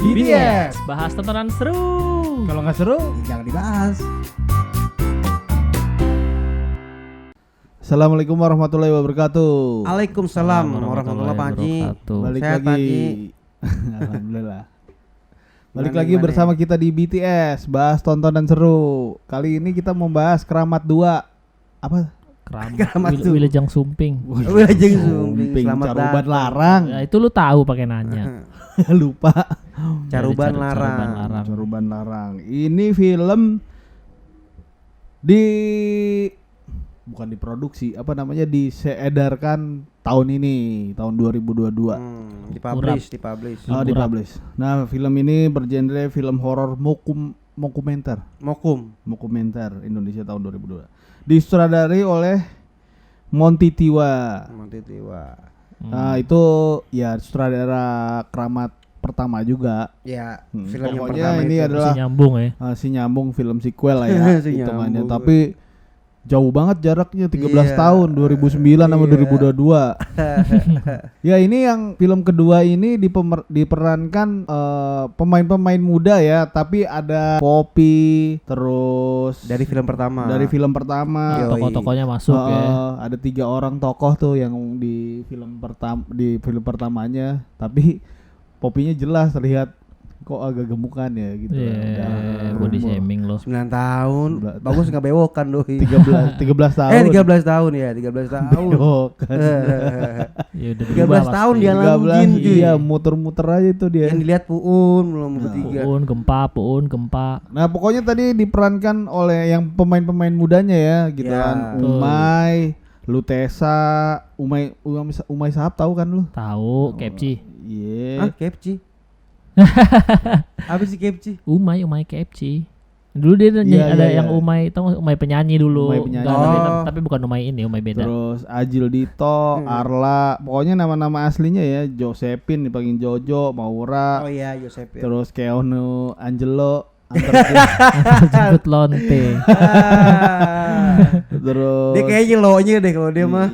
BTS. Bahas tontonan seru. Kalau nggak seru, jangan dibahas. Assalamualaikum warahmatullahi wabarakatuh. Waalaikumsalam warahmatullahi wabarakatuh. Balik Sehat, lagi. Haji. Alhamdulillah. Balik Gimana, lagi gimana? bersama kita di BTS, bahas tontonan seru. Kali ini kita membahas Keramat 2. Apa? Keramat tuh. Wilujeng Sumping. Wilujeng Sumping, selamat Caruban datang. larang. Ya, itu lu tahu pakai nanya. Lupa. Caruban Dari larang. Caruban larang. Ini film bukan diproduksi, apa namanya, disedarkan tahun ini, tahun 2022. Dipublish. Dipublish. Nah, film ini bergenre film horor dokumenter Indonesia tahun 2002. Disutradarai oleh Monty Tiwa. Nah, itu ya sutradara Keramat pertama juga. Ya, film yang Pokoknya pertama ini itu. adalah Masih nyambung ya. si nyambung film sequel lah ya Si hitungannya. nyambung. Tapi jauh banget jaraknya, 13 Iya. tahun, 2009 sama Iya. 2022. Ya, ini yang film kedua ini diperankan pemain-pemain muda ya, tapi ada Poppy, terus Dari film pertama. Yoi. Tokoh-tokohnya masuk ya. Ada 3 orang tokoh tuh yang di film pertamanya, tapi Poppynya jelas terlihat kok agak gemukan ya gitu. Iya, body shaming lo. 9 tahun. Bagus enggak bewokan doi. 13 tahun. 13 tahun ya, 13 tahun. Bewokan. Ya udah 13 berubah tahun pasti. dia langgin cuy. Iya, muter-muter aja itu dia. Yang dilihat Puun belum bertiga. Puun gempa. Nah, pokoknya tadi diperankan oleh yang pemain-pemain mudanya ya, gitu Ya. kan. Umay, Lutesa, Umay Sahab tahu kan lu? Tahu, KFC. Iya. KFC. Apa sih KFC? Umay KFC. Dulu dia Iya, ada iya, yang iya. Umay, tahu Umay penyanyi dulu. Umay penyanyi. Enggak, tapi bukan Umay ini, Umay beda. Terus Ajil Dito, Arla, pokoknya nama-nama aslinya ya. Josephine dipanggil Jojo, Maura, Oh iya, Yosep ya. terus Keonu Angelo, Jemput lonte. terus Dia kayaknya lo-nya deh kalau dia mah.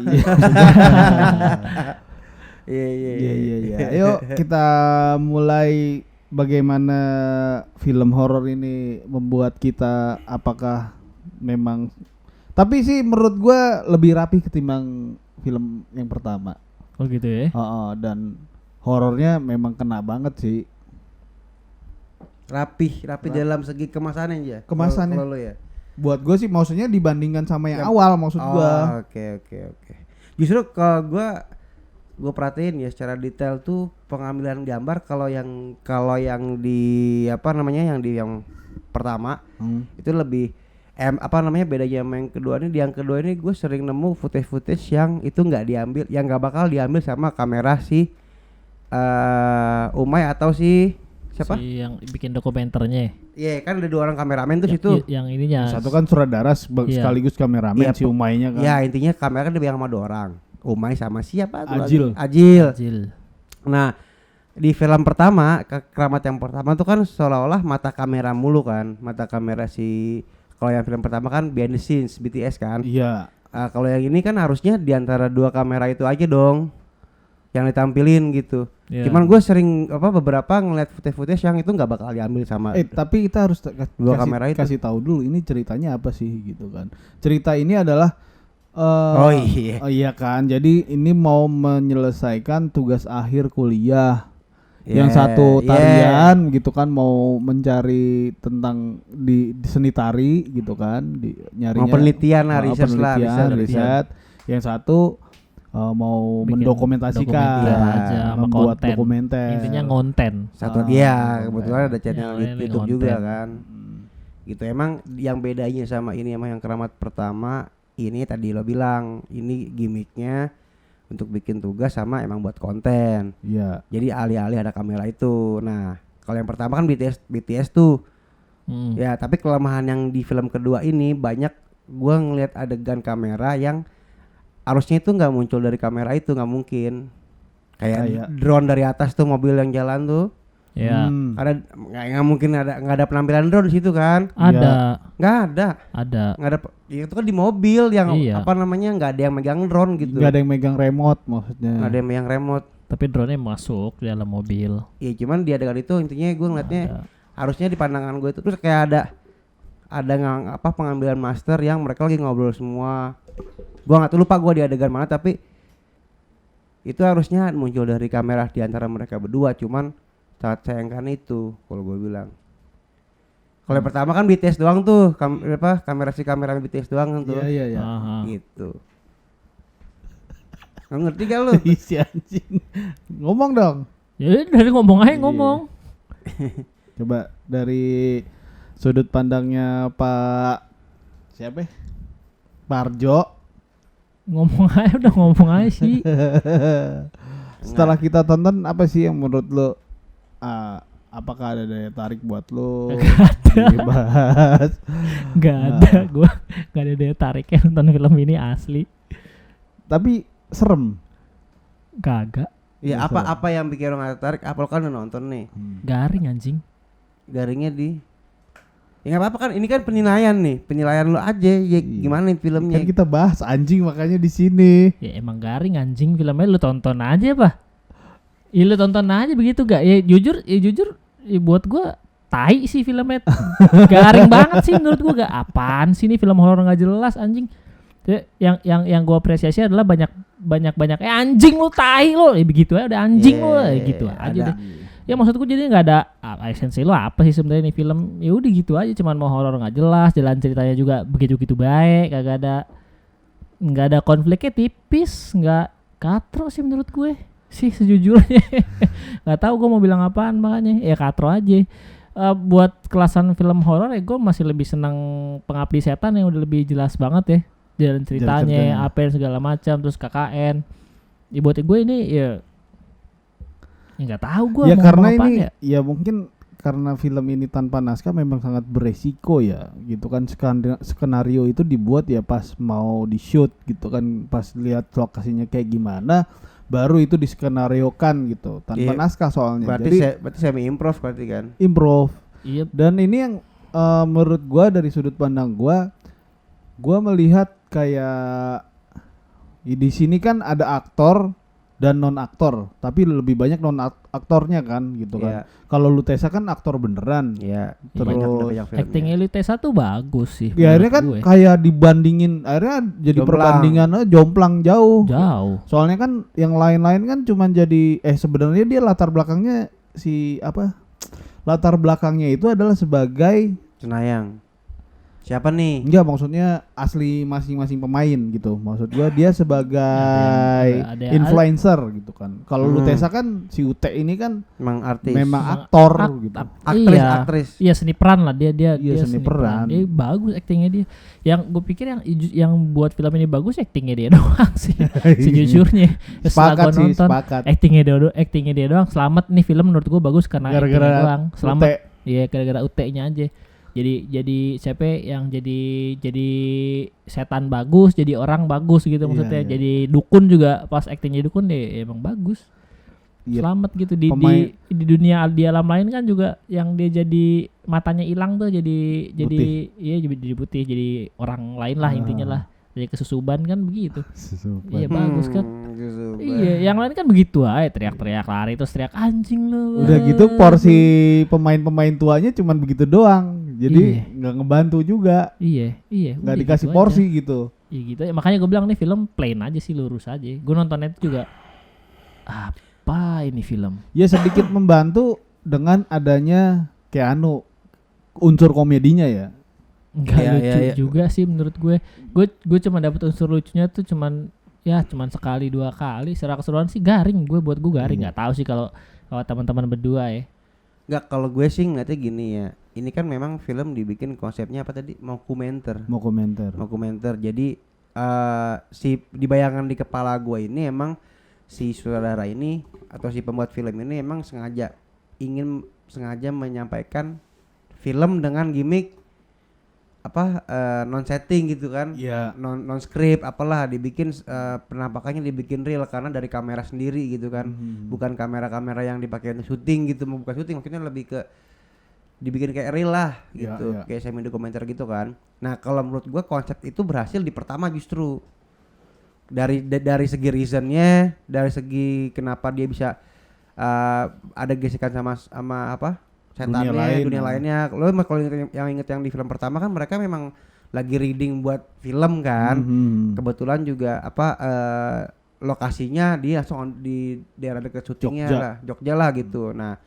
Iya. Iya. Iya. Ayo kita mulai. Bagaimana film horor ini membuat kita, apakah memang, tapi sih menurut gua lebih rapi ketimbang film yang pertama. Oh gitu ya. Dan horornya memang kena banget sih. Rapi dalam segi kemasannya aja. Kemasannya. Kalau lo ya. Buat gue sih maksudnya dibandingkan sama yang awal, maksud gua. Oke. Justru kalau gue perhatiin ya secara detail tuh pengambilan gambar kalau yang di yang pertama itu lebih bedanya sama yang kedua ini. Di yang kedua ini gue sering nemu footage yang itu nggak bakal diambil sama kamera si Umay atau si siapa? Si yang bikin dokumenternya. Iya kan ada 2 orang kameramen tuh situ. Yang ininya. Satu kan sutradara sekaligus kameramen, Iya, si Umaynya kan. Ya intinya kamera kan dipegang sama 2 orang. Umay sama siapa tuh? Ajil. Jil. Nah, di film pertama, Keramat yang pertama tuh kan seolah-olah mata kamera mulu kan. Mata kamera kalau yang film pertama kan behind the scenes BTS kan. Iya. Kalau yang ini kan harusnya di antara 2 kamera itu aja dong yang ditampilin gitu. Iya. Cuman gue sering beberapa ngeliat footage yang itu nggak bakal diambil sama Tapi kita harus kamera itu. kasih tahu dulu ini ceritanya apa sih gitu kan. Cerita ini adalah Oh iya. Oh iya kan. Jadi ini mau menyelesaikan tugas akhir kuliah. Yang satu tarian gitu kan, mau mencari tentang di seni tari gitu kan, nyarinya Mau penelitian lah, riset. Yang satu mau Bikin mendokumentasikan, aja, sama membuat konten. dokumenter. Intinya ngonten. Satu dia kebetulan ada channel Yang lain YouTube konten. juga kan. Gitu emang yang bedanya sama ini emang yang Keramat pertama ini tadi lo bilang ini gimmicknya untuk bikin tugas sama emang buat konten. Iya. Jadi alih-alih ada kamera itu. Nah kalau yang pertama kan BTS tuh. Ya tapi kelemahan yang di film kedua ini banyak gua ngelihat adegan kamera yang harusnya itu nggak muncul dari kamera itu, nggak mungkin. Kayak drone dari atas tuh mobil yang jalan tuh. Ya. Ada nggak mungkin nggak ada penampilan drone di situ kan? Ada. Nggak ada. Nggak ada. Ya, itu kan di mobil yang Iya. nggak ada yang megang drone gitu. Nggak ada yang megang remote maksudnya. Nggak ada yang megang remote. Tapi drone-nya masuk di dalam mobil. Iya cuman di adegan itu intinya gue ngeliatnya Ada. harusnya di pandangan gue itu terus kayak ada pengambilan master yang mereka lagi ngobrol semua. Gua nggak tahu, lupa gue di adegan mana, tapi itu harusnya muncul dari kamera di antara mereka berdua. Cuman sangat sayangkan itu kalau gue bilang. Kalau yang pertama kan BTS doang tuh, kamera BTS doang tuh. Iya. Aha. Gitu. Nggak ngerti gak lu? Si anjing. Ngomong dong. Ya dari ngomong aja Iya. ngomong. Coba dari sudut pandangnya Pak siapa? Ya? Parjo. Ngomong aja udah ngomong aja sih. Setelah kita tonton apa sih yang menurut lo apakah ada daya tarik buat lo dibahas? Gak ada, gue gak ada daya tariknya nonton film ini asli. Tapi serem. Kagak. Ya Betul. apa yang bikin orang tertarik? Apa lo kan udah nonton nih? Garing anjing. Garingnya di ya nggak apa-apa kan, ini kan penilaian lo aja ya. Iya. Gimana nih filmnya? Kan kita bahas anjing makanya di sini. Ya emang garing anjing filmnya, lu tonton aja bah. Ya lu tonton aja begitu gak? Ya jujur ya buat gua tai sih filmnya. Garing banget sih menurut gua, gak apaan sih ini film horor nggak jelas anjing. Yang gua apresiasi adalah banyak anjing lu tai lu, begitu aja udah anjing lu gitu aja ada. deh. Ya maksudku jadi nggak ada esensi lu apa sih sebenarnya nih film, ya udah gitu aja, cuman mau horor nggak jelas, jalan ceritanya juga begitu baik, nggak ada konfliknya tipis, nggak katro sih menurut gue sih sejujurnya. Nggak tahu gue mau bilang apaan, makanya ya katro aja. Buat kelasan film horor ya gue masih lebih senang Pengabdi Setan yang udah lebih jelas banget ya jalan ceritanya, apa yang segala macam, terus KKN. Ya buat gue ini ya nggak tahu gue Ya mau karena ngomong apaan ini ya. ya mungkin karena film ini tanpa naskah memang sangat beresiko ya gitu kan. Skenario itu dibuat ya pas mau di shoot gitu kan, pas lihat lokasinya kayak gimana baru itu diskenariokan gitu tanpa Iya. naskah soalnya. Berarti Jadi semi improv berarti kan? improv. Iya, Dan ini yang menurut gua dari sudut pandang gua melihat kayak di sini kan ada aktor dan non aktor, tapi lebih banyak non aktornya kan gitu kan. Iya. Kalau Lutesa kan aktor beneran. Iya. Terus banyak filmnya. actingnya Lutesa tuh bagus sih. Ya akhirnya menurut kan gue. kayak dibandingin, akhirnya jadi Jomplang. perbandingan jomplang jauh. Jauh. Soalnya kan yang lain-lain kan cuman jadi sebenarnya dia latar belakangnya latar belakangnya itu adalah sebagai Cenayang. Siapa nih? enggak, maksudnya asli masing-masing pemain gitu. Maksud gua dia sebagai Ada influencer gitu kan. Kalau Hmm. Lutesa kan si Ute ini kan Emang artis. memang aktor gitu. Aktris. Iya seni peran lah dia Iya, seni peran. Dia bagus actingnya dia. Yang gue pikir yang buat film ini bagus actingnya dia doang sih. Sejujurnya. Setelah Sepakat gua sih, nonton sepakat. actingnya dia doang. Selamat nih film menurut gue bagus karena Gara-gara actingnya doang. Selamat. Ute. Iya gara-gara Ute-nya aja. Jadi siapa yang jadi setan bagus, jadi orang bagus gitu maksudnya. iya. Jadi dukun juga pas actingnya dukun deh emang bagus. Iya. Selamat gitu di Pemain- di dunia di alam lain kan juga yang dia jadi matanya hilang tuh jadi Putih. iya jadi putih, jadi orang lain lah intinya lah. Jadi kesusuban kan begitu. Iya bagus kan. Gitu. Iya, yang lain kan begitu aja teriak-teriak lari terus teriak anjing lu. Udah gitu porsi pemain-pemain tuanya cuman begitu doang. Jadi Iya. nggak ngebantu juga. Iya. Nggak udah dikasih gitu porsi aja. gitu. Iya gitu ya, makanya gue bilang nih film plain aja sih, lurus aja. Gue nontonnya itu juga apa ini film? Ya sedikit membantu dengan adanya Keanu, unsur komedinya ya. Enggak Iya, lucu iya, iya. juga sih menurut gue. Gue cuma dapet unsur lucunya tuh cuman sekali dua kali. Secara keseluruhan sih garing, buat gue garing. Nggak tahu sih kalau teman-teman berdua ya. Nggak, kalau gue sih ngeliatnya gini ya. Ini kan memang film dibikin konsepnya apa tadi? Mau komentar. Mau komentar. Jadi si di bayangan di kepala gue ini emang si sutradara ini atau si pembuat film ini emang sengaja menyampaikan film dengan gimmick non setting gitu kan. Iya. non script apalah, dibikin penampakannya dibikin real karena dari kamera sendiri gitu kan. Bukan kamera-kamera yang dipakai untuk syuting gitu, bukan syuting, maksudnya lebih ke dibikin kayak real lah Iya, gitu. iya. Kayak semi dokumenter gitu kan. Nah, kalau menurut gua konsep itu berhasil di pertama justru. dari segi reasonnya, dari segi kenapa dia bisa ada gesekan sama apa setannya, dunia lainnya. Lo kalau inget yang di film pertama kan mereka memang lagi reading buat film kan. Kebetulan juga lokasinya dia langsung di daerah dekat syutingnya Jogja lah gitu. Nah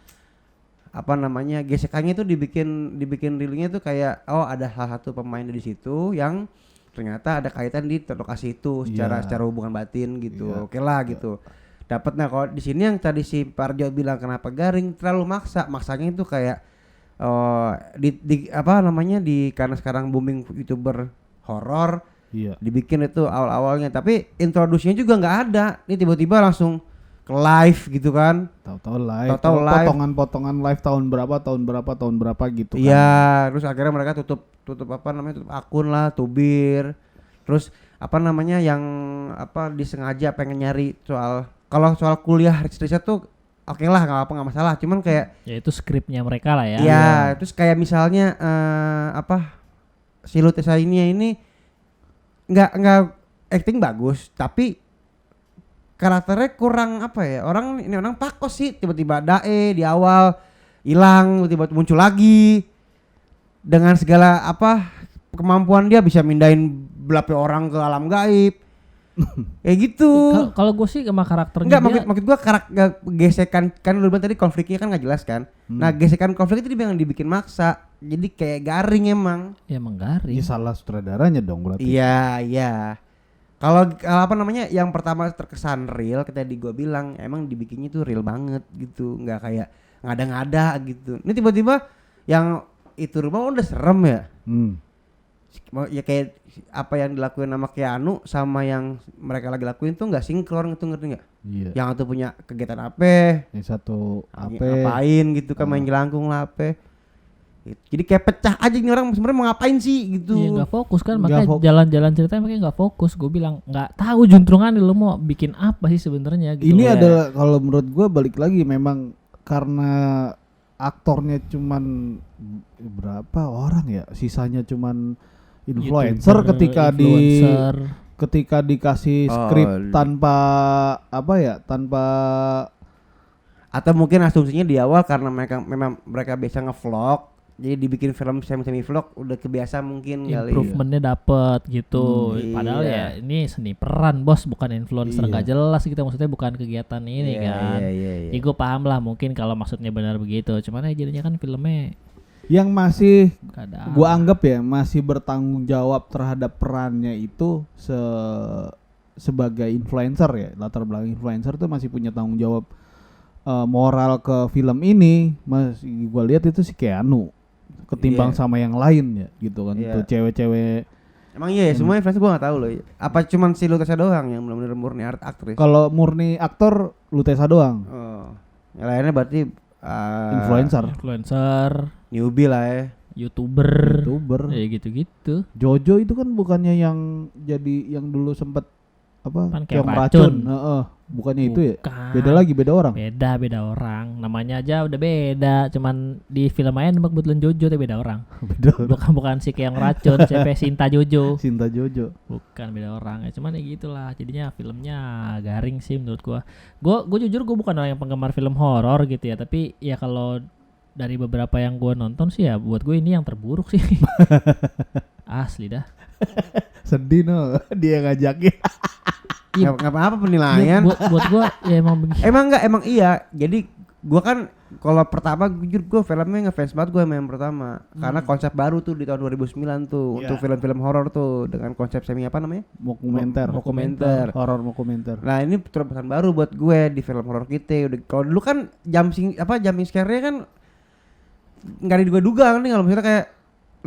apa namanya gesekannya itu dibikin realnya tuh kayak ada salah satu pemain di situ yang ternyata ada kaitan di lokasi itu secara hubungan batin gitu. Oke lah gitu. Dapat. Nah kalau di sini yang tadi si Parjo bilang kenapa garing, terlalu maksanya itu kayak karena sekarang booming YouTuber horor, dibikin itu awal-awalnya, tapi introduksinya juga nggak ada. Ini tiba-tiba langsung ke live gitu kan, tahu-tahu live, potongan-potongan live tahun berapa gitu kan. Iya, terus akhirnya mereka tutup akun lah, tubir. Terus yang disengaja pengen nyari soal kuliah riset tuh oke lah, nggak masalah, cuman kayak ya itu skripnya mereka lah ya. Iya, terus kayak misalnya si Lutesa ini nggak acting bagus, tapi karakternya kurang orang pakos sih, tiba-tiba Dae di awal hilang, tiba-tiba muncul lagi dengan segala kemampuan dia bisa mindahin berapa orang ke alam gaib. Kayak gitu. Kalau gue sih sama karakternya maksud gue gesekan kan lu bilang tadi konfliknya kan nggak jelas kan. Nah gesekan konflik itu dibikin maksa, jadi kayak garing emang. Ya emang garing. Ya salah sutradaranya dong berarti. Iya. Kalau yang pertama terkesan real, tadi gue bilang emang dibikinnya tuh real banget gitu, nggak kayak ngada-ngada gitu. Ini tiba-tiba yang itu rumah udah serem ya. Ya kayak apa yang dilakuin sama Keanu sama yang mereka lagi lakuin tuh nggak sinkron gitu, ngerti nggak? Iya. Yang satu punya kegiatan apa? Yang satu ngapain gitu kan, main jelangkung lah apa? Jadi kayak pecah aja nih orang sebenarnya mau ngapain sih gitu. Iya nggak fokus kan, makanya jalan-jalan ceritanya makanya nggak fokus. Gue bilang nggak tahu juntrungan lo mau bikin apa sih sebenarnya. Gitu. Ini adalah kalau menurut gue balik lagi memang karena aktornya cuman berapa orang ya, sisanya cuman influencer. Ketika dikasih skrip tanpa atau mungkin asumsinya di awal karena mereka biasa ngevlog, jadi dibikin film semi vlog udah kebiasa mungkin improvementnya dapet gitu. Padahal ya ini seni peran bos, bukan influencer nggak jelas gitu, maksudnya bukan kegiatan ini kan. Jadi gue paham lah mungkin kalau maksudnya benar begitu, cuman ya jadinya kan filmnya yang masih gua anggap ya masih bertanggung jawab terhadap perannya itu sebagai influencer ya, latar belakang influencer tuh masih punya tanggung jawab moral ke film ini. Masih gua lihat itu si Keanu ketimbang sama yang lain ya gitu kan. Tuh cewek-cewek emang semua influencer gua nggak tahu loh, apa cuman si Lutesa doang yang benar-benar murni aktris? Kalau murni aktor Lutesa doang. Yang lainnya berarti influencer, newbie lah ya, youtuber, ya gitu-gitu. Jojo itu kan bukannya yang jadi yang dulu sempet yang racun. Bukannya itu ya? Beda orang. Namanya aja udah beda, cuman di film aja nembak betulan Jojo tapi beda orang. Bukan si Keong racun, siapa Sinta Jojo. Bukan, beda orang. Ya cuman ya gitulah. Jadinya filmnya garing sih menurut gua. Gua jujur gua bukan orang yang penggemar film horor gitu ya, tapi ya kalau dari beberapa yang gua nonton sih ya buat gue ini yang terburuk sih. Asli dah. Sedih no, dia ngajakin. Nggak apa-apa penilaian. Buat gua ya emang begitu. Emang iya. Jadi gua kan kalau pertama jujur gua filmnya ngefans banget gua yang pertama. Karena konsep baru tuh di tahun 2009 tuh untuk film-film horor tuh dengan konsep semi dokumenter. Horor dokumenter. Nah, ini terobosan baru buat gue di film horor kita. Kalau dulu kan jumping scare-nya kan enggak diduga-duga kan, kalau misalnya kayak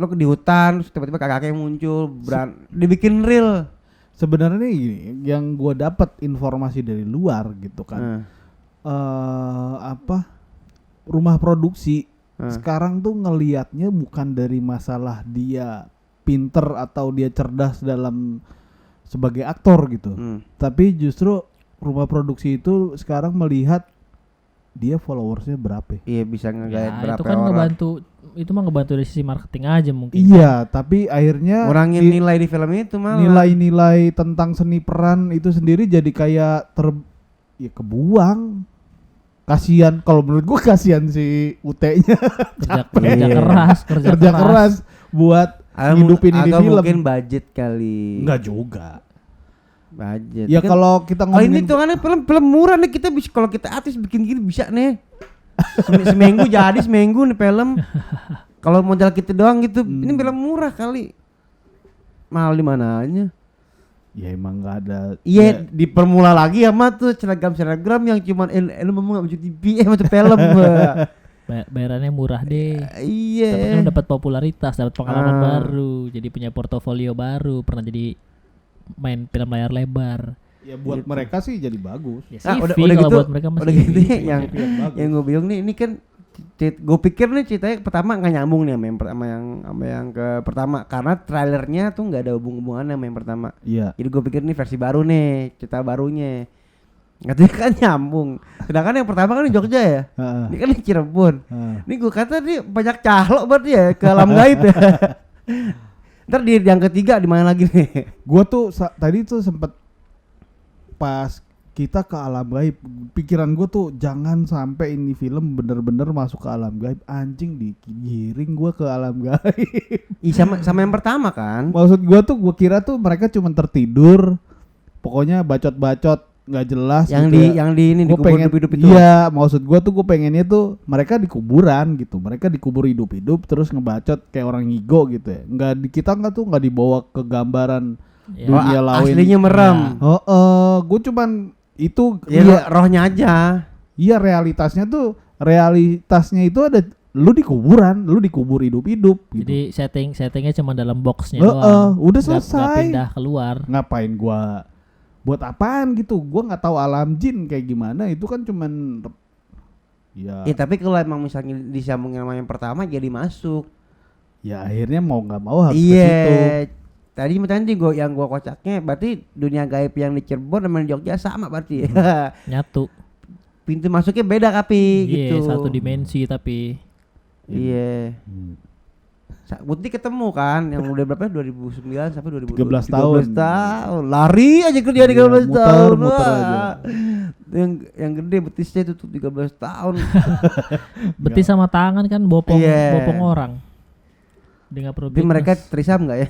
lo di hutan terus tiba-tiba kakek muncul dibikin real. Sebenarnya gini, yang gue dapat informasi dari luar gitu kan, rumah produksi sekarang tuh ngelihatnya bukan dari masalah dia pinter atau dia cerdas dalam sebagai aktor gitu, tapi justru rumah produksi itu sekarang melihat dia followersnya berapa. Iya, bisa ngegait berapa itu kan orang. ngebantu itu mah ngebantu dari sisi marketing aja mungkin. Iya, tapi akhirnya Ngurangin nilai di film itu malah. nilai-nilai tentang seni peran itu sendiri jadi kayak ya kebuang. Kasihan, kalau menurut gua kasihan si UT-nya. kerja keras buat hidupin ini Agak film. mungkin budget kali. Enggak juga. Budget. Ya Kan- kalau kita Oh ini ngomongin tuh kan film murah nih, kita bisa kalau kita artis bikin gini bisa nih. Seminggu jadi seminggu nih film. Kalau modal kita doang gitu, ini film murah kali. Mahal di mananya? ya emang nggak ada. Iya, di permula lagi sama tuh selebgram yang cuman lu mau nggak bisa TV macam film. Bayarannya murah deh. Tapi Iya. kan dapat popularitas, dapat pengalaman Ah. baru, jadi punya portofolio baru, pernah jadi main film layar lebar. Ya buat Gitu. mereka sih jadi bagus. Ya Ah, CV udah kalau gitu, buat mereka masih udah gitu CV. yang Yang bagus. yang gue bingung nih, ini kan gue pikir nih ceritanya pertama nggak nyambung nih sama yang ke pertama karena trailernya tuh nggak ada hubungannya sama yang pertama. Iya. Jadi gue pikir nih versi baru nih, cerita barunya. Katanya kan nyambung. Sedangkan yang pertama kan di Jogja ya. Heeh. Ini kan di Cirebon. Heeh. Ini gue kata nih banyak calo berarti ya ke alam gaib ya. Ntar di yang ketiga di mana lagi nih? Gua tuh tadi tuh sempet pas kita ke alam gaib, pikiran gue tuh jangan sampai ini film bener-bener masuk ke alam gaib, anjing digiring gue ke alam gaib. Ih, sama yang pertama kan. Maksud gue tuh gue kira tuh mereka cuma tertidur, pokoknya bacot-bacot nggak jelas. Yang gitu di ya. yang di ini Gua dikubur pengen hidup-hidup itu. Iya, maksud gue tuh gue pengennya tuh mereka di kuburan gitu, mereka dikubur hidup-hidup terus ngebacot kayak orang ngigo gitu ya. Kita nggak dibawa ke gambaran Ya. dunia lain. Aslinya merem. Gue cuman itu Ya, rohnya aja. iya realitasnya itu ada lu di kuburan, lu dikubur hidup-hidup gitu. Jadi settingnya cuma dalam boxnya doang. Udah Nggak selesai. pindah keluar. Ngapain gua buat apaan gitu? Gua nggak tahu alam jin kayak gimana. Itu kan cuman ya Tapi kalau emang misalnya disambungin sama yang pertama jadi masuk. ya akhirnya mau nggak mau harus ke situ. Iya. Tadi yang gua kocaknya berarti dunia gaib yang di Cirebon sama di Jogja sama berarti. Nyatu. Pintu masuknya beda tapi Iya, gitu. satu dimensi tapi Iya. Bukti ketemu kan yang udah berapa 2009 sampai 13 tahun. 13 tahun. Lari aja kerja 13 Iya, tahun. muter Wah. aja. Yang gede betisnya itu tuh 13 tahun. betis sama tangan kan bopong Iya. bopong orang. Dia nggak perlu Tapi mereka fitness. trisam enggak ya?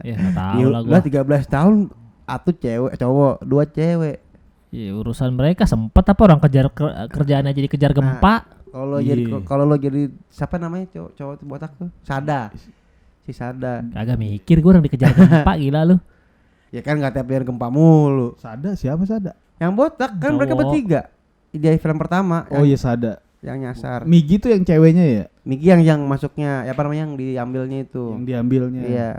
Ya nggak tahu lah gua. 13 tahun atu cewek cowok, 2 cewek. Ya, urusan mereka sempet apa orang kerjaannya jadi kejar gempa. Kalau Iya. lo jadi siapa namanya cowok itu botak tuh? Sada. Si Sada. Kagak mikir gue orang dikejar gempa gila lu. Ya kan enggak tiap hari gempa mulu. Sada siapa Sada? Yang botak kan mereka Cowok. bertiga. Di film pertama Oh yang, iya Sada. yang nyasar. Migi tuh yang ceweknya ya, Migi yang masuknya, ya apa namanya yang diambilnya itu. yang diambilnya. Iya.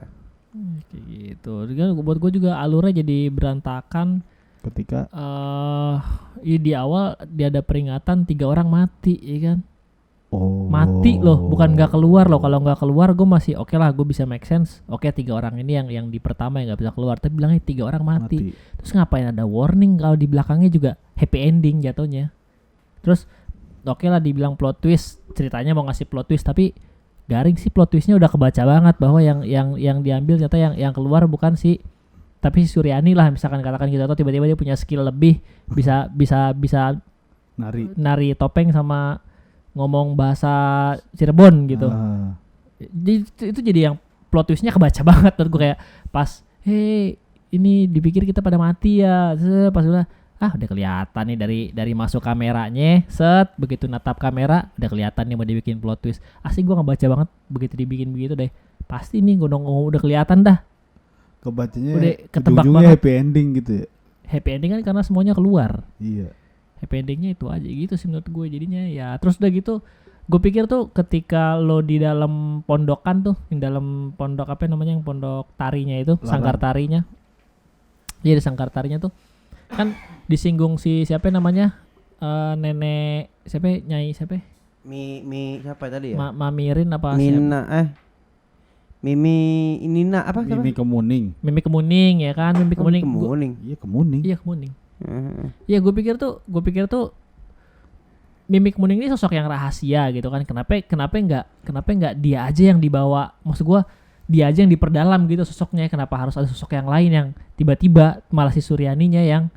Kayak gitu. Kan buat gue juga alurnya jadi berantakan. Ketika Di awal dia ada peringatan 3 orang mati, ya kan? oh Mati loh, bukan nggak keluar loh. Kalau nggak keluar gue masih oke lah, gue bisa make sense. Oke 3 orang ini yang di pertama yang nggak bisa keluar, tapi bilangnya 3 orang mati. Terus ngapain ada warning kalau di belakangnya juga happy ending jatuhnya. Terus oke lah dibilang plot twist, ceritanya mau ngasih plot twist tapi garing sih plot twistnya udah kebaca banget bahwa yang diambil ternyata yang keluar bukan si tapi si Suryani lah misalkan katakan gitu, atau tiba-tiba dia punya skill lebih bisa nari topeng sama ngomong bahasa Cirebon gitu. Jadi itu jadi yang plot twistnya kebaca banget dan gue kayak pas ini dipikir kita pada mati ya. Pas udah udah kelihatan nih dari masuk kameranya, begitu natap kamera udah kelihatan nih mau dibikin plot twist. Asli gue ngebaca banget begitu dibikin begitu deh. Pasti nih gue udah kelihatan dah. Kebacanya Udah ketebak ujung-ujungnya banget. happy ending gitu ya. Happy ending kan karena semuanya keluar. Iya. Happy endingnya itu aja gitu sih menurut gue jadinya ya. Terus udah gitu gue pikir tuh ketika lo di dalam pondokan tuh, yang dalam pondok apa namanya yang pondok tarinya itu, sangkar tarinya. Iya di sangkar tarinya tuh kan disinggung si siapa namanya nenek siapa Nyai siapa Mi siapa tadi ya? Mamirin apa Mina Mimi Nina apa siapa? Mimi Kemuning. Mimi Kemuning ya kan, Mimi Kemuning. Kemuning. Iya Kemuning. Iya Kemuning. Iya gue pikir tuh Mimik Muning ini sosok yang rahasia gitu kan. Kenapa enggak dia aja yang dibawa? Maksud gua dia aja yang diperdalam gitu sosoknya. Kenapa harus ada sosok yang lain yang tiba-tiba malah si Suryaninya yang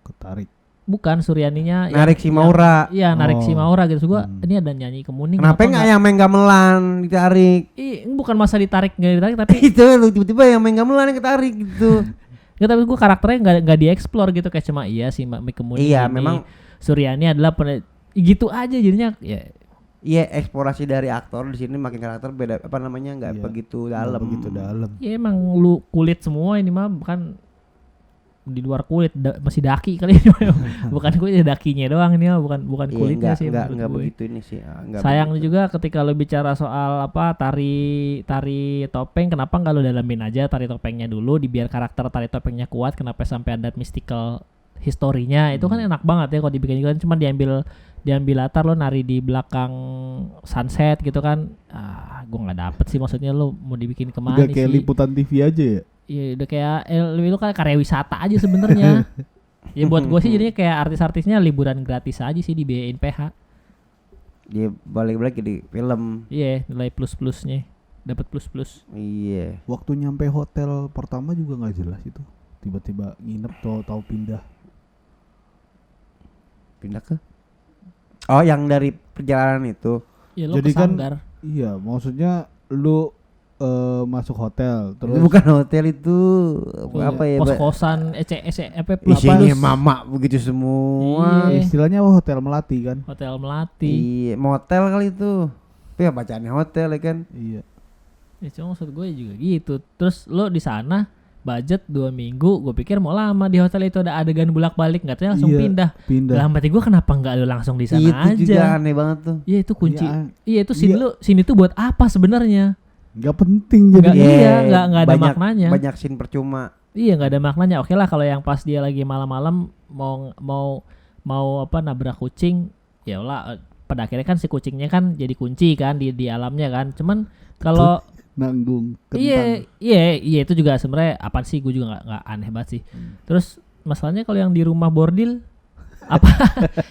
Ketarik. bukan Suryaninya Narik si Maura. Iya, narik si Oh. Maura gitu. Gua ini ada nyanyi ke Muning. Kenapa nggak yang main gamelan ditarik? Bukan masa ditarik enggak ditarik tapi Itu lu tiba-tiba yang main gamelan yang ketarik gitu. Nggak, tapi gue karakternya nggak dieksplor gitu, kayak cuma iya sih Mimik Muning Iya, ini, memang Suryani adalah gitu aja jadinya ya. Iya, eksplorasi dari aktor di sini makin karakter beda apa namanya nggak Iya. begitu Nggak dalam. begitu dalam. Ya emang lu kulit semua ini mah, bukan di luar kulit masih daki kali ini bukan kulit dakinya doang ini mah, bukan Iya, kulitnya sih nggak menurut gue. begitu ini sih. Nggak Sayang begitu. juga ketika lo bicara soal apa tari topeng, kenapa nggak lo dalamin aja tari topengnya dulu, dibiar karakter tari topengnya kuat, kenapa sampai ada mystical historinya. Itu kan enak banget ya kalau dibikin gitu kan, cuma diambil latar lo nari di belakang sunset gitu kan. Gue nggak dapet sih, maksudnya lo mau dibikin kemana Udah kayak sih? liputan TV aja ya. Iya udah kayak itu kan karya wisata aja sebenarnya. Ya buat gue sih jadinya kayak artis-artisnya liburan gratis aja sih dibiayain PH. Dia balik-balik di film. Iya, nilai plus-plusnya. Dapat plus-plus. Iya. Waktu nyampe hotel pertama juga nggak jelas itu. Tiba-tiba nginep tahu pindah. Pindah ke. Oh, yang dari perjalanan itu. Ya lo Jadi ke kan Sanggar. iya, maksudnya lu masuk hotel terus Itu bukan hotel itu. Apa ya? Kos-kosan apa plus Isinya mama begitu semua. Iya. istilahnya hotel melati kan. hotel Melati. Iya, motel kali itu. Tapi ya bacaannya hotel ya kan. Iya. Ya cuma maksud gue juga gitu. Terus lo di sana budget 2 minggu, gue pikir mau lama di hotel itu ada adegan bolak-balik, nggak tahu langsung Iya, pindah. pindah. Dalam hati gue kenapa nggak lo langsung di sana Itu juga aja? aneh banget tuh. Iya itu kunci. Iya, Iya itu scene iya. lu scene itu buat apa sebenarnya? Nggak penting Nggak, jadi. iya, nggak ada banyak, maknanya. Banyak scene percuma. Iya nggak ada maknanya. Oke lah kalau yang pas dia lagi malam-malam mau apa nabrak kucing, ya lah pada akhirnya kan si kucingnya kan jadi kunci kan di alamnya kan. Cuman kalau Nanggung iya kentang. itu juga sebenarnya apaan sih, gue juga nggak aneh banget sih. Terus masalahnya kalau yang di rumah bordil apa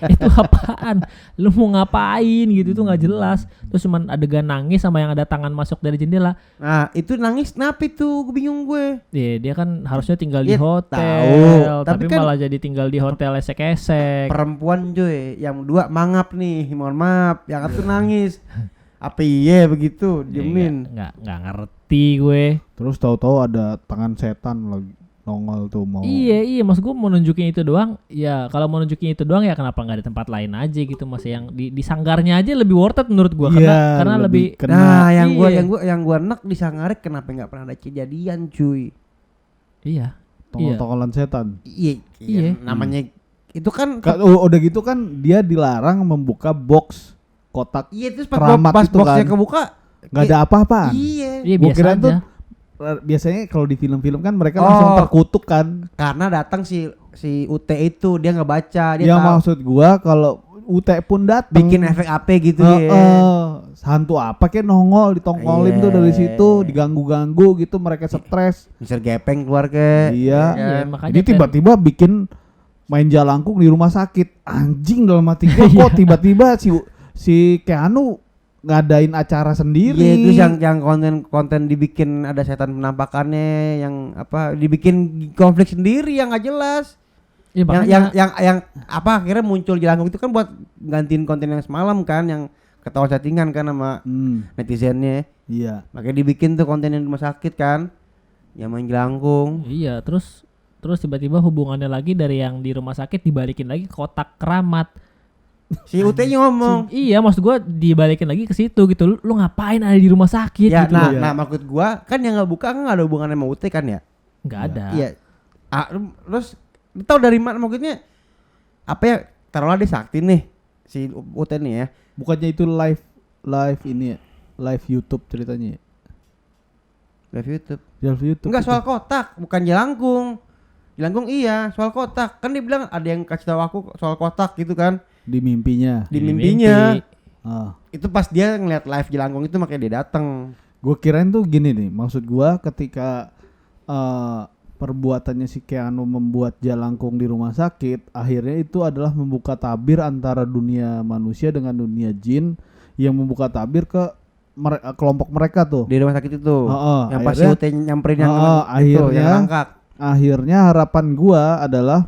itu apaan? Lu mau ngapain gitu, itu nggak jelas. Terus cuman adegan nangis sama yang ada tangan masuk dari jendela. Nah, itu nangis kenapa itu? Gue bingung gue. Iya dia kan harusnya tinggal di Iya, hotel, tahu. tapi Tapi kan malah jadi tinggal di hotel esek-esek. Perempuan cuy, yang dua mangap nih, mohon maaf, yang satu nangis. Apa iya begitu, Ya, diemin. nggak ngerti gue. Terus tahu-tahu ada tangan setan lagi nongol tuh mau. Iya maksud gue mau nunjukin itu doang. Ya kalau mau nunjukin itu doang ya kenapa nggak di tempat lain aja gitu, masih yang di sanggarnya aja lebih worth it menurut gue. Iya, Karena lebih kena. Nah, Iya. yang gua enak di Sangarik kenapa nggak pernah ada kejadian cuy? iya. Tongol-tongolan setan. Iya, Iya. namanya itu kan Udah gitu kan dia dilarang membuka box kotak. iya terus keramat pas itu boxnya kan. kebuka Nggak ada apa-apaan. Iya, Iya Gua biasa kira aja. tuh biasanya kalau di film-film kan mereka langsung Oh. terkutuk kan. karena datang si UT itu dia nggak baca, dia Ya tahu maksud gua kalau UT pun datang bikin efek AP gitu ya. hantu apa kayak nongol ditongolin Iya. tuh dari situ, diganggu-ganggu gitu, mereka stres. Mister Gepeng keluar ke. Iya. Iya, makanya Jadi tiba-tiba bikin main jalangkung di rumah sakit. Anjing dalam hati gua Iya. kok tiba-tiba si Keanu ngadain acara sendiri. Iya, terus yang konten dibikin ada setan penampakannya, yang apa dibikin konflik sendiri yang nggak jelas. Ya, Yang apa akhirnya muncul jelangkung itu kan buat gantiin konten yang semalam kan, yang ketawa settingan kan sama netizennya. Iya. Makanya dibikin tuh konten yang di rumah sakit kan, yang main jelangkung. Iya, terus tiba-tiba hubungannya lagi dari yang di rumah sakit dibalikin lagi ke kotak keramat. Si UT-nya ngomong. Iya, maksud gua dibalikin lagi ke situ gitu. Lu ngapain ada di rumah sakit Ya, gitu. nah, ya. nah maksud gua kan yang nggak buka kan nggak ada hubungannya sama UT kan ya? Nggak ada. Iya. Terus lu tahu dari mana maksudnya? Apa ya? Taruhlah dia sakti nih si UT nih ya. Bukannya itu live ini ya? Live YouTube ceritanya ya? Live YouTube. Live YouTube. Enggak itu. soal kotak, bukan jelangkung. Jelangkung iya, soal kotak. Kan dia bilang ada yang kasih tahu aku soal kotak gitu kan. Di mimpinya. Di mimpinya. Ah. Itu pas dia ngeliat live jelangkung itu makanya dia datang. Gue kirain tuh gini nih, maksud gua ketika perbuatannya si Keanu membuat jalangkung di rumah sakit, akhirnya itu adalah membuka tabir antara dunia manusia dengan dunia jin, yang membuka tabir ke kelompok mereka tuh. Di rumah sakit itu. Yang pas si Akhirnya- Ute nyamperin yang akhirnya- yang rangkak. Akhirnya harapan gua adalah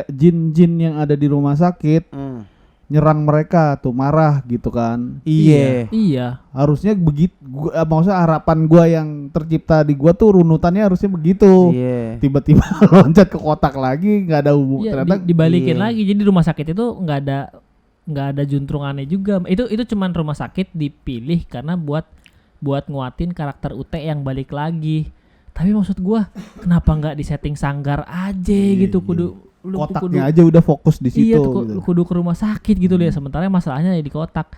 jin-jin yang ada di rumah sakit nyerang mereka tuh, marah gitu kan. Iya. Iya. Harusnya begitu, maksudnya harapan gua yang tercipta di gua tuh runutannya harusnya begitu. Iya. Tiba-tiba loncat ke kotak lagi, nggak ada hubungan. Iya, Ternyata dibalikin iya. lagi. Jadi rumah sakit itu nggak ada juntrungannya juga. Itu cuman rumah sakit dipilih karena buat nguatin karakter Ute yang balik lagi. Tapi maksud gua kenapa nggak di setting sanggar aja gitu, kudu lu kotaknya aja udah fokus di situ. iya tuh, gitu. kudu ke rumah sakit gitu ya. Sementara masalahnya di kotak.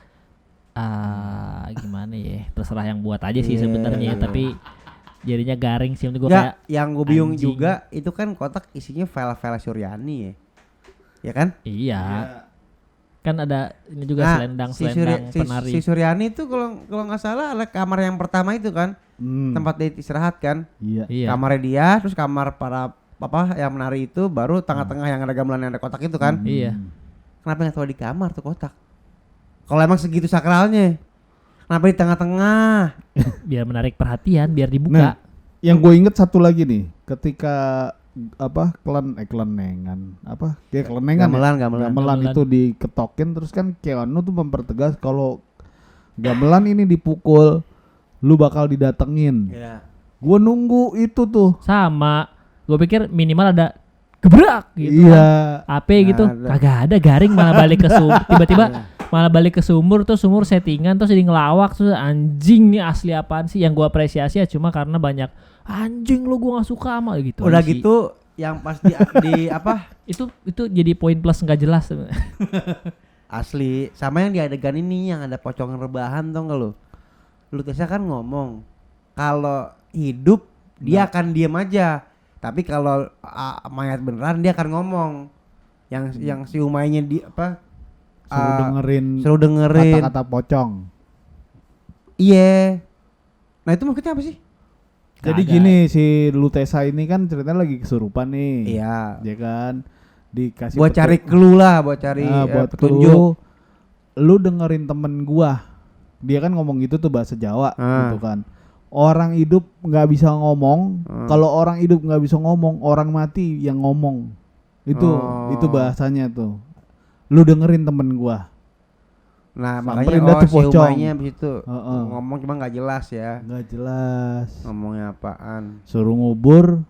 Gimana ya? Terserah yang buat aja sih Iya. sebenarnya, tapi jadinya garing sih menurut gua Nggak, kayak yang gue bingung anjing. juga itu kan kotak isinya file-file Suryani ya. Ya kan? iya. Kan ada ini juga Nah, selendang si penari. si Suryani itu kalau nggak salah ada kamar yang pertama itu kan, tempat dia istirahat kan. Iya. Iya. Kamarnya dia, terus kamar para yang menari itu, baru tengah-tengah yang ada gamelan yang ada kotak itu kan. Iya. Kenapa nggak tahu di kamar tuh kotak? Kalau emang segitu sakralnya, kenapa di tengah-tengah? Biar menarik perhatian, biar Nah, dibuka. yang gue inget satu lagi nih, ketika kelenengan gamelan itu diketokin, terus kan Keanu tuh mempertegas kalau gamelan ini dipukul lu bakal didatengin. Iya. Gue nunggu itu tuh. Sama, gue pikir minimal ada gebrak gitu Iya. kan. AP gitu, Nggak ada. kagak ada, garing malah balik ke tiba-tiba malah balik ke sumur settingan terus jadi ngelawak, terus anjing nih asli apaan sih. Yang gue apresiasi ya cuma karena banyak anjing lu gue nggak suka sama gitu. Udah aja sih. gitu yang pas di apa? Itu jadi poin plus nggak jelas. Asli, sama yang di adegan ini yang ada pocong rebahan tau gak lu? Lu Tessa kan ngomong kalau hidup dia akan diem aja, tapi kalau mayat beneran dia akan ngomong. Yang si Umaynya di apa? Suruh dengerin kata-kata pocong. Iya. Nah itu maksudnya apa sih? Jadi Kagak. gini, si Lutesa ini kan ceritanya lagi kesurupan nih. Iya. Ya kan? Dikasih Buat cari clue lah, buat cari buat petunjuk. Lu dengerin temen gua. Dia kan ngomong gitu tuh bahasa Jawa gitu kan. Orang hidup nggak bisa ngomong. Kalau orang hidup nggak bisa ngomong, orang mati yang ngomong. Itu bahasanya tuh. Lu dengerin temen gua. Nah Samperin dah makanya tuh si pocong. Umaynya abis itu ngomong cuma nggak jelas ya. Nggak jelas. Ngomongnya apaan? Suruh ngubur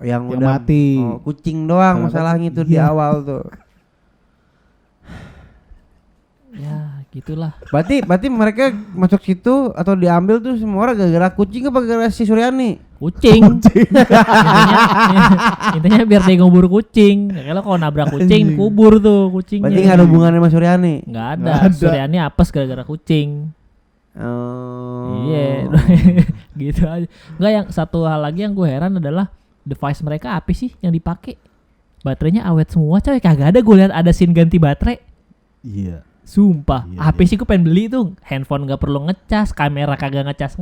Yang yang udah mati. kucing doang Ternyata- masalahnya itu di iya. awal tuh. Ya gitulah. Berarti mereka masuk situ atau diambil tuh semua orang gara-gara kucing apa gara-gara si Suryani? Kucing. intinya biar dia ngubur kucing. Kalau nabrak kucing kubur tuh kucingnya. Berarti nggak ada hubungannya sama Suryani. Nggak ada. Nggak ada. Suryani apes gara-gara kucing. Oh. Iya. Gitu aja. Nggak, yang satu hal lagi yang gue heran adalah device mereka apa sih yang dipakai? Baterainya awet semua coy. Kagak ada gue lihat ada scene ganti baterai. Iya. Sumpah, Iya, HP sih gue pengen beli tuh. Handphone nggak perlu ngecas, kamera kagak ngecas.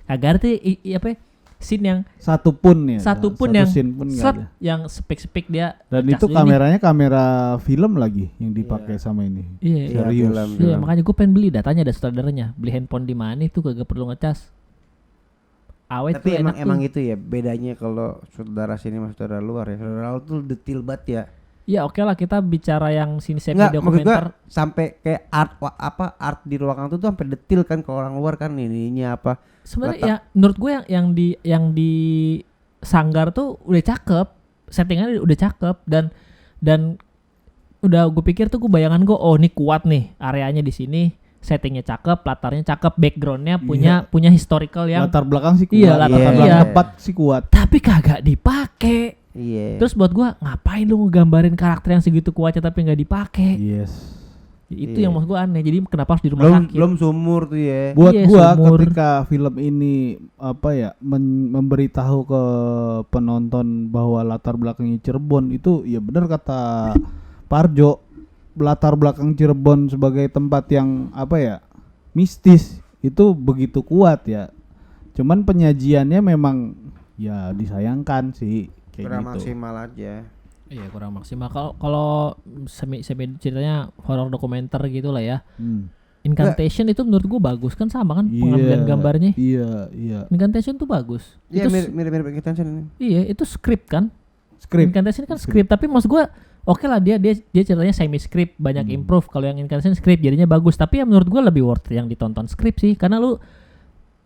Kagak ada tuh apa? Scene yang Satu pun ya. satu pun Satu yang scene pun nggak set, ada. yang spek dia. Dan ngecas itu dulu nih. kameranya kamera film lagi yang dipakai sama ini. Iya, Serius. iya, makanya gue pengen beli, datanya ada sutradaranya. Beli handphone di mana itu kagak perlu ngecas. Awet Tapi tuh enak emang tuh. itu ya bedanya kalau saudara sini sama saudara luar ya. Saudara luar tuh detail banget ya. Ya oke lah, kita bicara yang sini semi Enggak, maksud dokumenter. gua sampai kayak art di ruangan tuh sampai detail kan, kalau orang luar kan ininya apa. Sebenarnya ya menurut gue yang di sanggar tuh udah cakep, settingannya udah cakep dan udah gue pikir tuh bayangan gue, oh ini kuat nih areanya di sini, settingnya cakep, latarnya cakep, backgroundnya punya historical yang Latar belakang sih kuat. Iya, latar belakang belakang. tempat sih kuat. tapi kagak dipakai. Iya. Terus buat gua ngapain lu ngegambarin karakter yang segitu kuatnya tapi nggak dipakai? Yes. Itu Iya. yang maksud gua aneh. Jadi kenapa harus di rumah sakit? belum sumur tuh ya. Buat Iya, gua sumur. ketika film ini memberitahu ke penonton bahwa latar belakangnya Cirebon, itu ya benar kata Parjo, latar belakang Cirebon sebagai tempat yang mistis itu begitu kuat ya. Cuman penyajiannya memang ya disayangkan sih kayak kurang gitu. maksimal aja. Iya kurang maksimal. Kalau semi ceritanya horor dokumenter gitu lah ya. Incantation itu menurut gua bagus kan, sama kan pengambilan gambarnya. Iya. Incantation tuh bagus. Iya Itu mirip Incantation ini. iya itu script kan. Script. Incantation kan script, tapi maksud gua oke lah dia ceritanya semi script, banyak improve. Kalau yang Incantation script jadinya bagus, tapi ya menurut gua lebih worth yang ditonton script sih, karena lu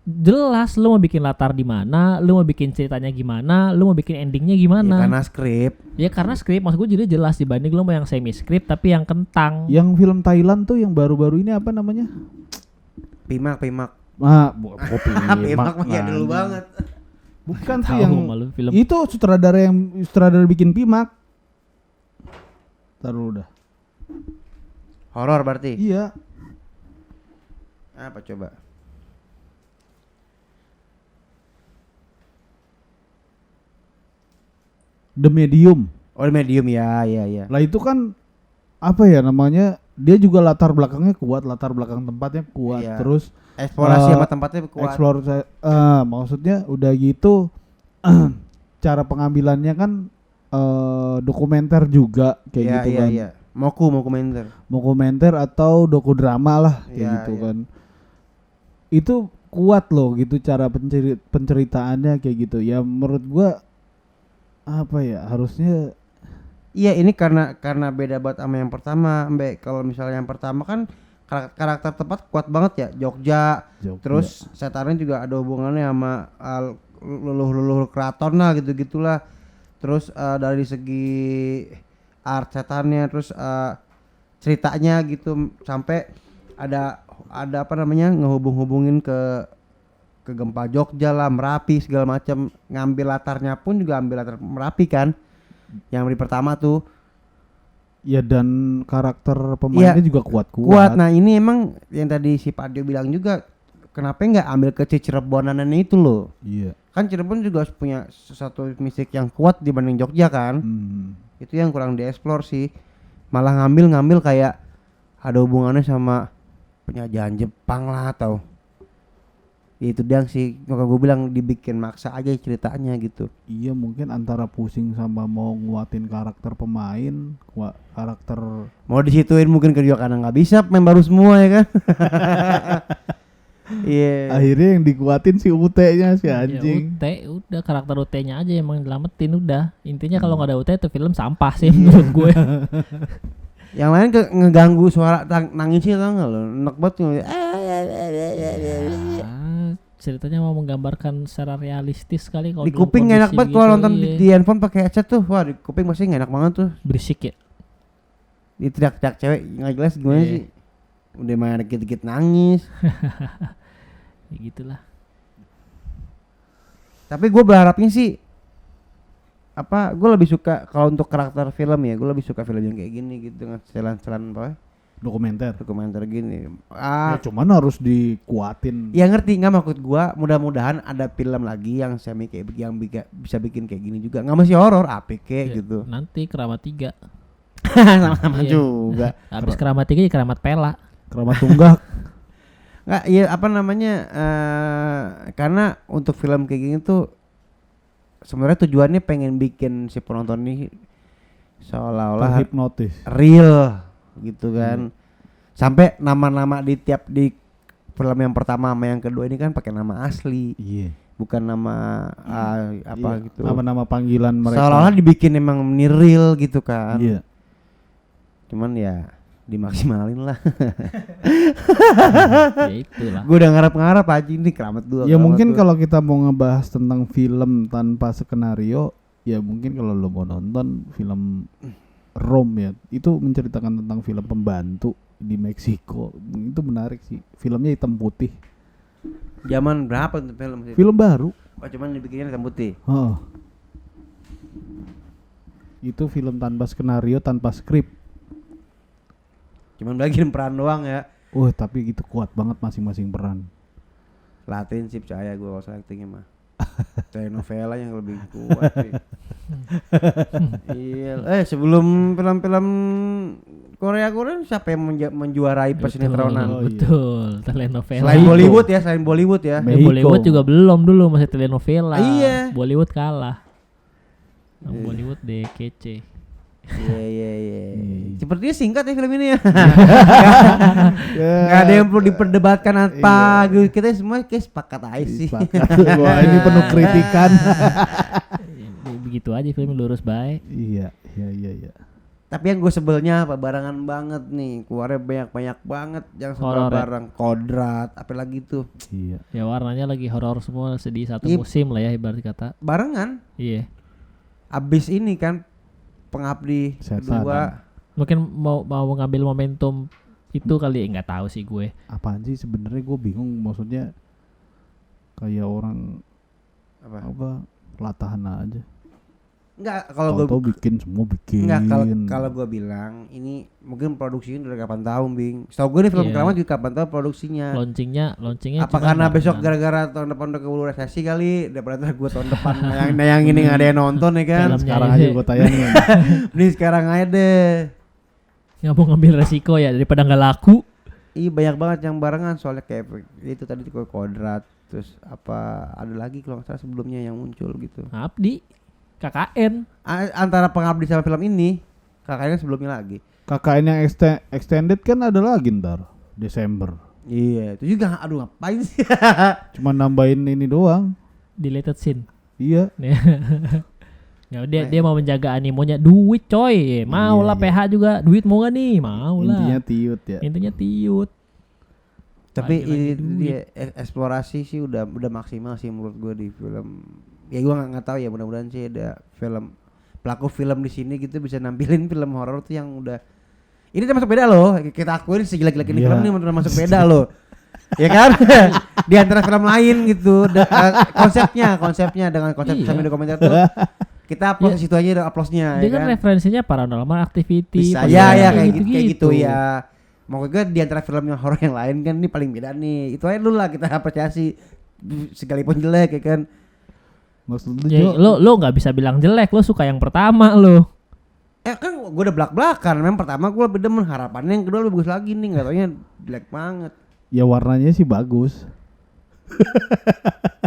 jelas lu mau bikin latar di mana, lu mau bikin ceritanya gimana, lu mau bikin endingnya Ya, gimana. karena skrip. Ya karena script maksud gue jadi jelas dibanding lu mau yang semi script tapi yang kentang. Yang film Thailand tuh yang baru-baru ini apa namanya? Pimak. Pimak mah ya dulu banget. Bukan sih Tahu yang malu film. itu sutradara bikin Pimak. Taruh udah. Horor berarti. Iya. Apa coba? The Medium. Oh, Medium ya. Lah itu kan apa ya namanya? Dia juga latar belakangnya kuat, latar belakang tempatnya kuat. Iya. Terus Eksplorasi sama tempatnya kuat. maksudnya udah gitu cara pengambilannya kan dokumenter juga kayak gitu kan. Iya. Dokumenter. Dokumenter atau dokudrama lah kayak Iya, gitu iya. kan. Itu kuat loh gitu cara penceritaannya kayak gitu. Ya menurut gua apa ya harusnya Iya, ini karena beda banget sama yang pertama, Mbak. Kalau misalnya yang pertama kan karakter tempat kuat banget ya, Jogja. Terus setannya juga ada hubungannya sama leluhur keraton lah gitu-gitulah. Terus dari segi art setannya, terus ceritanya gitu sampai ada apa namanya ngehubungin ke gempa Jogja lah, Merapi segala macam. Ngambil latarnya pun juga ambil latar Merapi kan. Yang di pertama tuh. ya dan karakter pemainnya juga kuat. Nah, ini emang yang tadi si Pak Dio bilang juga, kenapa nggak ambil ke Cirebonan itu loh? Iya. Kan Cirebon juga punya satu mistik yang kuat dibanding Jogja kan. Itu yang kurang dieksplor sih. Malah ngambil kayak ada hubungannya sama penjajahan Jepang lah atau itu dia sih, maka gue bilang dibikin maksa aja ceritanya gitu. Iya mungkin antara pusing sama mau nguatin karakter pemain, karakter Mau disituin mungkin juga karena nggak bisa main baru semua ya kan. Iya. akhirnya yang dikuatin si UT-nya si Ya, anjing. UT udah karakter UT-nya aja yang nyelamatin udah. Intinya kalau nggak ada UT itu film sampah sih menurut gue. Yang lain ngeganggu suara nangisnya tau nggak lo, enak banget Ceritanya mau menggambarkan secara realistis sekali kalau di kuping enak banget kalau nonton di handphone pakai headset tuh, wah di kuping pasti enak banget tuh. berisik ya. Di teriak-teriak cewek nggak jelas gimana Iya. sih, udah main dikit-dikit nangis. Ya gitulah. Tapi gue berharapnya sih apa, gue lebih suka kalau untuk karakter film ya, gue lebih suka film yang kayak gini gitu dengan setelan apa dokumenter gini. Ya cuman harus dikuatin. Ya ngerti, nggak maksud gua mudah-mudahan ada film lagi yang semi kayak yang bisa bikin kayak gini juga, nggak mesti horor APK Ya, gitu. nanti Keramat 3. Sama-sama Iya. juga. Habis Keramat 3 ya Keramat Pela. Keramat Tunggak. Nggak, ya apa namanya, karena untuk film kayak gini tuh sebenarnya tujuannya pengen bikin si penonton ini seolah-olah Terhipnotis. real gitu kan. Sampai nama-nama di film yang pertama sama yang kedua ini kan pakai nama asli, Iya. bukan nama apa Iya, gitu. nama-nama panggilan mereka. Seolah-olah dibikin emang ini real gitu kan. Iya. Cuman ya dimaksimalin lah. Ya itulah. Gue udah ngarep-ngarep aja ini Keramat 2. Ya mungkin kalau kita mau ngebahas tentang film tanpa skenario, ya mungkin kalau lo mau nonton film Rome ya, itu menceritakan tentang film pembantu di Meksiko. Itu menarik sih. Filmnya hitam putih. zaman berapa tuh film sih? Film baru. Oh, cuman dibikinnya hitam putih. Heeh. Itu film tanpa skenario, tanpa skrip. Cuman bagian peran doang ya. Tapi gitu kuat banget masing-masing peran. Latin sih percaya gue kalau actingnya mah. telenovela yang lebih kuat sih. Iya. Sebelum film-film Korea siapa yang menjuarai persinetronan? Oh, iya. Betul, telenovela. Selain Bollywood ya. Ya, Bollywood juga belum dulu, masih telenovela. Iya. Bollywood kalah. Yang Bollywood deh kece. Iya. Sepertinya singkat ya film ini ya. Gak ada yang perlu diperdebatkan apa gitu. Kita semua kayak sepakat aja sih. Wah, ini penuh kritikan. Begitu aja film lurus baik. Iya. Tapi yang gue sebelnya apa barangan banget nih, keluarnya banyak banget yang Horor sebar ya? barang kodrat, apalagi tuh Iya. Ya warnanya lagi horor semua sedih satu Iya. musim lah ya ibarat kata. barengan. Iya. Abis ini kan Pengabdi Setan. kedua. Mungkin mau ngambil momentum itu kali ya, nggak tahu sih gue. Apaan sih sebenarnya gue bingung, maksudnya kayak orang apa latahan aja. Enggak, kalau Tahu-tahu gue bikin semua bikin. enggak kalau gue bilang ini mungkin produksinya udah kapan tahun Bing. Setahu gue nih film Iya. Keramat juga kapan tahu produksinya. Launchingnya Apa cuma karena besok barengan. gara-gara tahun depan udah keburu resesi kali, daripada gue tahun depan nayang ini nggak ada yang nonton ya kan. Filmnya Sekarang aja. aja gue tayangin. Nih sekarang aja deh. Nggak mau ngambil resiko ya daripada nggak laku. Iya banyak banget yang barengan soalnya kayak itu tadi kodrat terus apa ada lagi kalau nggak salah sebelumnya yang muncul gitu. Abdi, KKN. Antara Pengabdi sama film ini kakaknya sebelumnya lagi. KKN yang extended kan ada lagi ntar Desember. Iya itu juga aduh ngapain sih. Cuma nambahin ini doang. Deleted scene. Iya. Ya dia mau menjaga animonya, duit coy, mau Iya, lah iya. PH juga, duit mau gak nih, mau Intinya lah. tiut ya. Intinya tiut. Tapi Lagi-lagi ini duit. dia eksplorasi sih udah maksimal sih menurut gue di film. Ya gue nggak tahu ya mudah-mudahan sih ada pelaku film di sini gitu bisa nampilin film horor tuh yang udah ini termasuk beda loh. Kita akuin segila-gila ini Iya. film nih termasuk beda loh. Ya kan? Di antara film lain gitu. Konsepnya dengan konsep Iya. semi dokumenter tuh kita upload situ aja ada uploadnya Dia ya kan kan. referensinya paranormal activity. Bisa ya kayak gitu ya. Mau gue di antara film yang horor yang lain kan ini paling beda nih. Itu aja dulu lah kita apresiasi sekalipun jelek ya kan. Maksud lu Ya, Jo, lo nggak bisa bilang jelek, lo suka yang pertama lo. Kan gue udah belak-belakan. Memang pertama gue lebih demen, harapannya yang kedua lebih bagus lagi nih. Gak taunya jelek banget. ya warnanya sih bagus.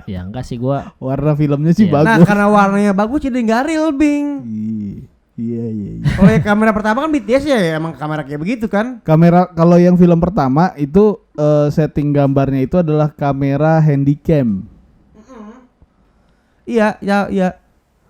Ya enggak sih gua. Warna filmnya sih Iya. Nah bagus. karena warnanya bagus jadi gak real Bing. Iya. Kalau yang kamera pertama kan BTS ya emang kamera kayak begitu kan. Kamera kalau yang film pertama itu setting gambarnya itu adalah kamera handycam. Iya.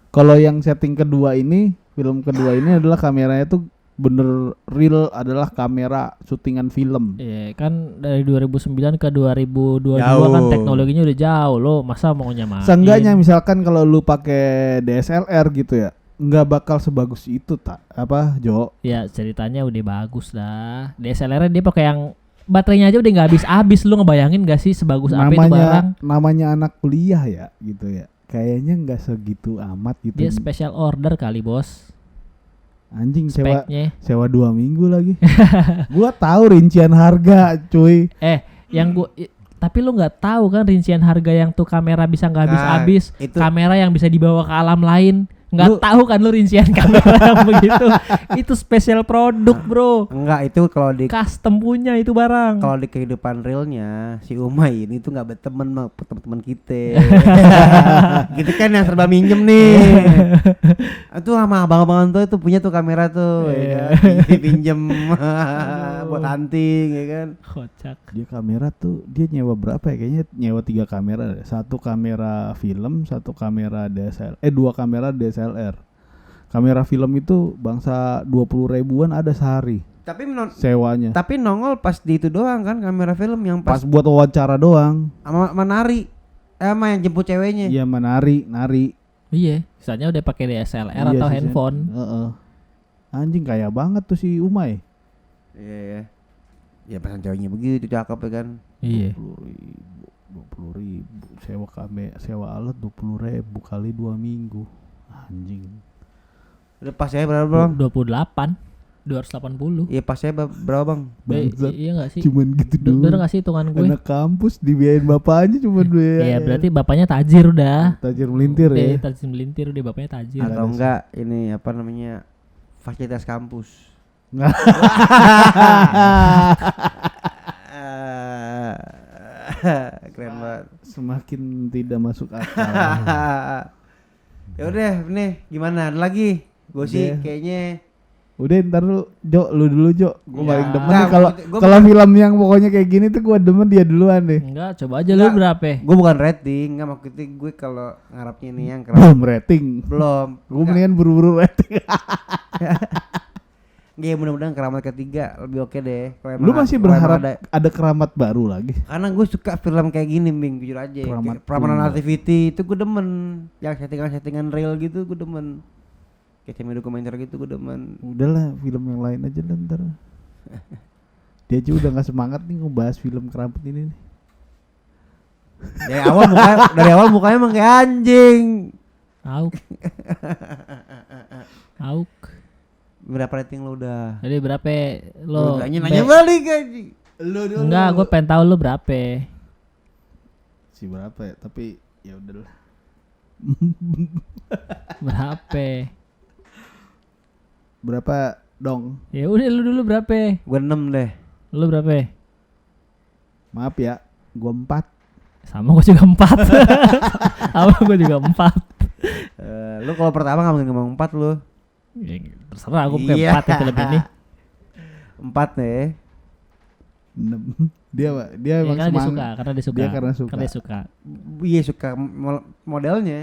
Kalau yang setting kedua ini, film kedua ini adalah kameranya tuh bener real, adalah kamera syutingan film. Iya, kan dari 2009 ke 2022 Jauh. kan teknologinya udah jauh lo, masa mau nyamain. Seenggaknya misalkan kalau lu pakai DSLR gitu ya, nggak bakal sebagus itu Jo. Ya ceritanya udah bagus lah. DSLR dia pakai yang baterainya aja udah nggak habis-habis. Lu ngebayangin gak sih sebagus apa itu barang? Namanya anak kuliah ya gitu ya. Kayaknya nggak segitu amat gitu. Dia special order kali bos. Anjing Speknya. sewa 2 minggu lagi. Gua tahu rincian harga, cuy. Yang gua tapi lu nggak tahu kan rincian harga yang tuh kamera bisa nggak habis-habis. itu- Kamera yang bisa dibawa ke alam lain. Lu- Nggak tahu kan lu rincian kamera yang begitu. Itu spesial produk bro. Enggak itu kalau di Custom punya itu barang. kalau di kehidupan realnya si Umay ini tuh nggak berteman sama teman-teman kita. Gitu kan yang serba minjem nih. Itu sama abang-abangan tuh itu punya tuh kamera tuh ya kan? Dipinjem buat hunting ya kan. Kocak. Dia kamera tuh dia nyewa berapa ya? Kayaknya nyewa 3 kamera deh. 1 kamera film, 1 kamera DSLR. 2 kamera DSLR. Kamera film itu bangsa 20 ribuan ada sehari Tapi sewanya. nongol pas di itu doang kan kamera film yang Pas pas buat wawancara doang. sama nari. Sama yang jemput ceweknya. Iya nari. Iya, misalnya udah pakai DSLR Iya atau sih, handphone. Heeh. Anjing kaya banget tuh si Umay. Iya. Ya pasan ceweknya begitu cakep ya kan. Iya. 20 ribu sewa alat 20 ribu kali 2 minggu. Anjing. Udah pas ya berapa bro? 28. 280. Iya pasnya berapa bang? Bangsat. Iya enggak sih? Cuman gitu doang. Bener enggak sih hitungan gue? Anak kampus dibiayain bapaknya cuma Iya, berarti bapaknya tajir udah. tajir melintir Udah, ya. tajir melintir udah bapaknya tajir. Atau enggak ini apa namanya fasilitas kampus. Keren banget. Semakin tidak masuk akal. Ya udah nih gimana ada lagi? Gue sih Udah. kayaknya Udah ntar lu dulu Jo. Gue Ya. paling demen Nggak, nih kalau gua kalau film yang pokoknya kayak gini tuh gue demen dia duluan deh. Enggak, coba aja lu Enggak. berapa? gue bukan rating, enggak maksudnya gue kalau ngarapnya nih yang Belum rating. belum. Gue mendingan buru-buru rating. Nggak, mudah-mudahan Keramat Ketiga lebih oke deh. Kalau Lu emang- masih kalau emang berharap ada, ada keramat baru lagi? karena gue suka film kayak gini, Bing, jujur aja. Keramat Pramana Tunggal. Activity itu gue demen. Yang settingan-settingan real gitu gue demen. Kayak semi dokumenter gitu gue demen. Udahlah film yang lain aja lah ntar. Dia aja udah gak semangat nih ngebahas film keramat ini nih. Dari awal mukanya emang kayak anjing. Auk. Auk. Berapa rating lo udah? Jadi berapa lo? Nanya balik anjing. Lu dulu. Enggak, gue pengen tahu lu berapa. Si berapa ya? Tapi ya udahlah. Berapa? Berapa dong? Ya udah lu dulu berapa? Gue 6 deh. Lu berapa? Maaf ya, gua 4. Sama gue juga 4. Sama gue juga 4. Lu kalau pertama nggak mungkin ngomong 4 lu. Ya, terserah aku pakai Iya. 4 ya film ini. 4 deh. 6. Dia Ya, emang karena dia semangat. suka, karena dia suka. Dia karena suka. Karena dia suka. Iya suka modelnya.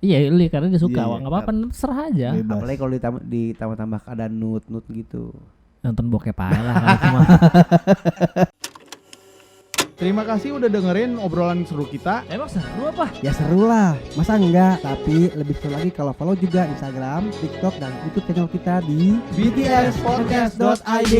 Iya, li karena dia suka. Iya, Enggak apa-apa, terserah aja. Bebas. Apalagi kalau ditambah ada nut gitu. Nonton bokep aja lah kalau itu mah. Terima kasih udah dengerin obrolan seru kita. Emang seru apa? Ya seru lah, masa enggak? Tapi lebih seru lagi kalau follow juga Instagram, TikTok, dan YouTube channel kita di btspodcast.id.